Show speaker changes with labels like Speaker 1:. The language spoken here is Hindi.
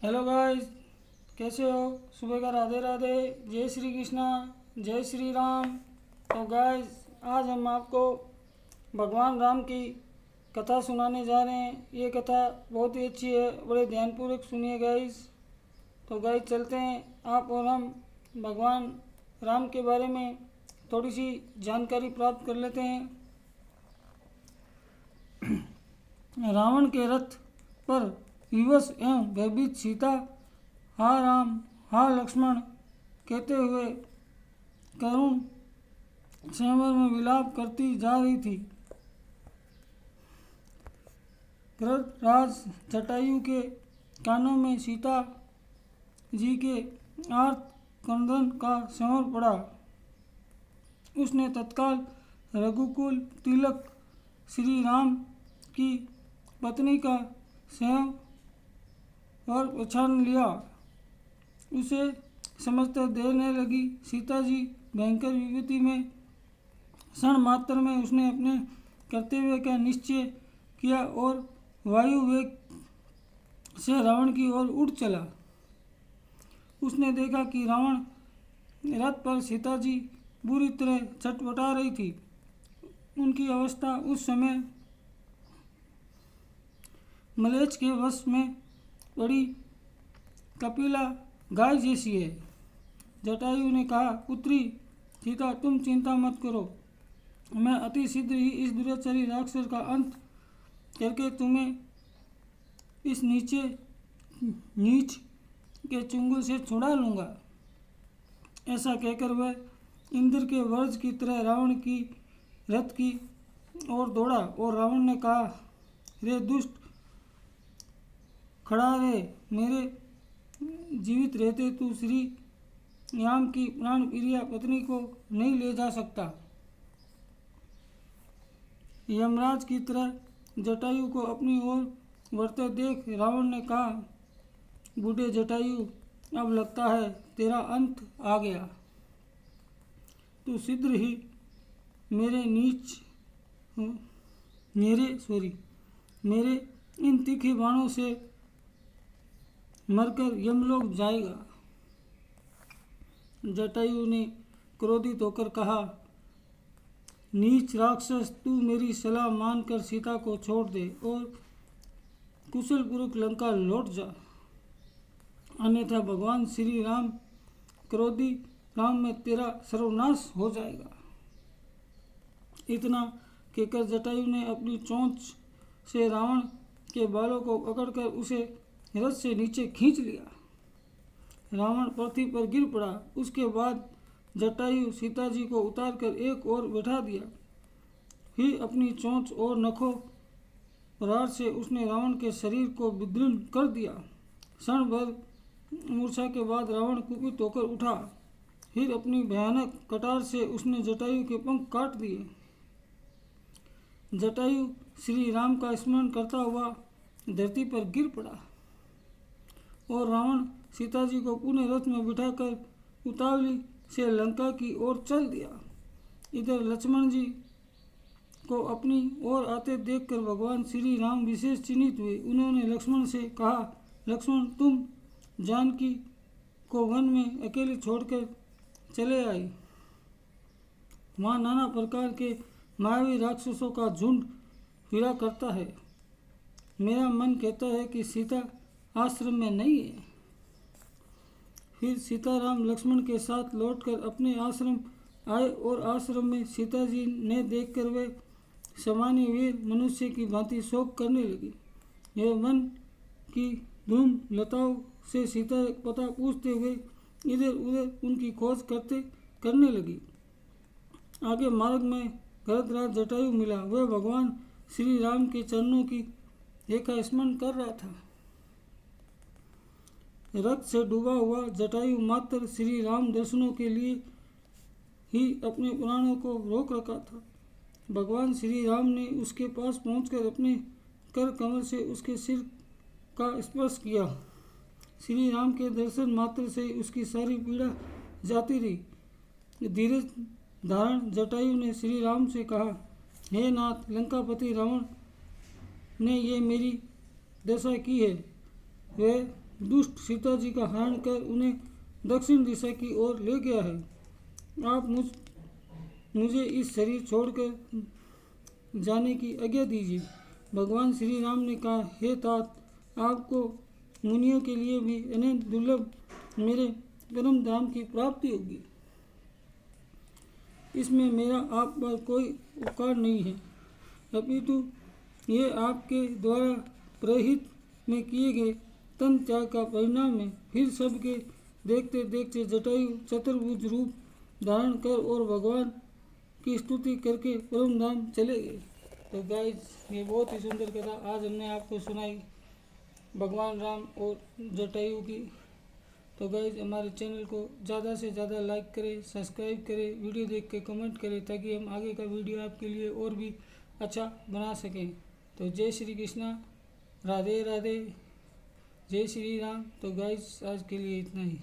Speaker 1: हेलो गाइस, कैसे हो? सुबह का राधे राधे, जय श्री कृष्णा, जय श्री राम। तो गाइस, आज हम आपको भगवान राम की कथा सुनाने जा रहे हैं। ये कथा बहुत ही अच्छी है, बड़े ध्यानपूर्वक सुनिए गाइस। तो गाइस, चलते हैं, आप और हम भगवान राम के बारे में थोड़ी सी जानकारी प्राप्त कर लेते हैं। रावण के रथ पर विवश एवं भयभीत सीता हा राम हा लक्ष्मण कहते हुए करुण स्वयंवर में विलाप करती जा रही थी। राज जटायु के कानों में सीता जी के आर्त क्रंदन का स्वर पड़ा। उसने तत्काल रघुकुल तिलक श्री राम की पत्नी का स्वयं और पहचान लिया। उसे समझते देर नहीं लगी। सीता जी भयंकर विभूति में क्षण मात्र में उसने अपने कर्तव्य का निश्चय किया और वायु वेग से रावण की ओर उड़ चला। उसने देखा कि रावण रथ पर सीता जी बुरी तरह छटपटा रही थी। उनकी अवस्था उस समय मलेच्छ के वश में बड़ी कपिला गाय जैसी है। जटायु ने कहा, पुत्री सीता, तुम चिंता मत करो, मैं अति शीघ्र ही इस दुराचारी राक्षस का अंत करके तुम्हें इस नीच के चुंगल से छुड़ा लूँगा। ऐसा कहकर वह इंद्र के वज्र की तरह रावण की रथ की ओर दौड़ा और रावण ने कहा, रे दुष्ट, खड़ा रहे, मेरे जीवित रहते तू श्री राम की प्राण प्रिया पत्नी को नहीं ले जा सकता। यमराज की तरह जटायु को अपनी ओर बढ़ते देख रावण ने कहा, बूढ़े जटायु, अब लगता है तेरा अंत आ गया। तू शीघ्र ही मेरे इन तीखे बाणों से मरकर यमलोक जाएगा। जटायु ने क्रोधित होकर कहा, नीच राक्षस, तू मेरी सलाह मानकर सीता को छोड़ दे और कुशलपूर्वक लंका लौट जा, अन्यथा भगवान श्री राम क्रोधी राम में तेरा सर्वनाश हो जाएगा। इतना कहकर जटायु ने अपनी चोंच से रावण के बालों को पकड़कर उसे रथ से नीचे खींच लिया। रावण पृथ्वी पर गिर पड़ा। उसके बाद जटायु सीता जी को उतारकर एक ओर बैठा दिया। फिर अपनी चोंच और नखों रार से उसने रावण के शरीर को विदीर्ण कर दिया। क्षण भर मूर्छा के बाद रावण कुपित होकर उठा। फिर अपनी भयानक कटार से उसने जटायु के पंख काट दिए। जटायु श्री राम का स्मरण करता हुआ धरती पर गिर पड़ा और रावण सीता जी को पुनः रथ में बिठाकर उतावली से लंका की ओर चल दिया। इधर लक्ष्मण जी को अपनी ओर आते देखकर भगवान श्री राम विशेष चिन्हित हुए। उन्होंने लक्ष्मण से कहा, लक्ष्मण, तुम जानकी को वन में अकेले छोड़कर चले आए। वहाँ नाना प्रकार के मायावी राक्षसों का झुंड फिरा करता है। मेरा मन कहता है कि सीता आश्रम में नहीं है। फिर सीताराम लक्ष्मण के साथ लौटकर अपने आश्रम आए और आश्रम में सीता जी ने देखकर वे सामान्य वीर मनुष्य की भांति शोक करने लगी। यह वन की धूम लताओं से सीता पता पूछते हुए इधर उधर उनकी खोज करने लगी। आगे मार्ग में भरतराज जटायु मिला। वह भगवान श्री राम के चरणों की रेखा स्मरण कर रहा था। रक्त से डूबा हुआ जटायु मात्र श्री राम दर्शनों के लिए ही अपने प्राणों को रोक रखा था। भगवान श्री राम ने उसके पास पहुंचकर अपने कर कमल से उसके सिर का स्पर्श किया। श्री राम के दर्शन मात्र से उसकी सारी पीड़ा जाती रही। धीरज धारण जटायु ने श्री राम से कहा, हे नाथ, लंकापति रावण ने ये मेरी दशा की है। वह दुष्ट सीता जी का हरण कर उन्हें दक्षिण दिशा की ओर ले गया है। आप मुझे इस शरीर छोड़कर जाने की आज्ञा दीजिए। भगवान श्री राम ने कहा, हे तात, आपको मुनियों के लिए भी अनंत दुर्लभ मेरे परम धाम की प्राप्ति होगी। इसमें मेरा आप पर कोई उपकार नहीं है, अपितु ये आपके द्वारा प्रहित में किए गए तन त्याग का परिणाम है। फिर सबके देखते देखते जटायु चतुर्भुज रूप धारण कर और भगवान की स्तुति करके परम धाम चले गए। तो गाइस, ये बहुत ही सुंदर कथा आज हमने आपको सुनाई भगवान राम और जटायु की। तो गाइस, हमारे चैनल को ज़्यादा से ज़्यादा लाइक करें, सब्सक्राइब करें, वीडियो देख के कमेंट करें, ताकि हम आगे का वीडियो आपके लिए और भी अच्छा बना सकें। तो जय श्री कृष्णा, राधे राधे, जय श्री राम। तो गाइस, आज के लिए इतना ही।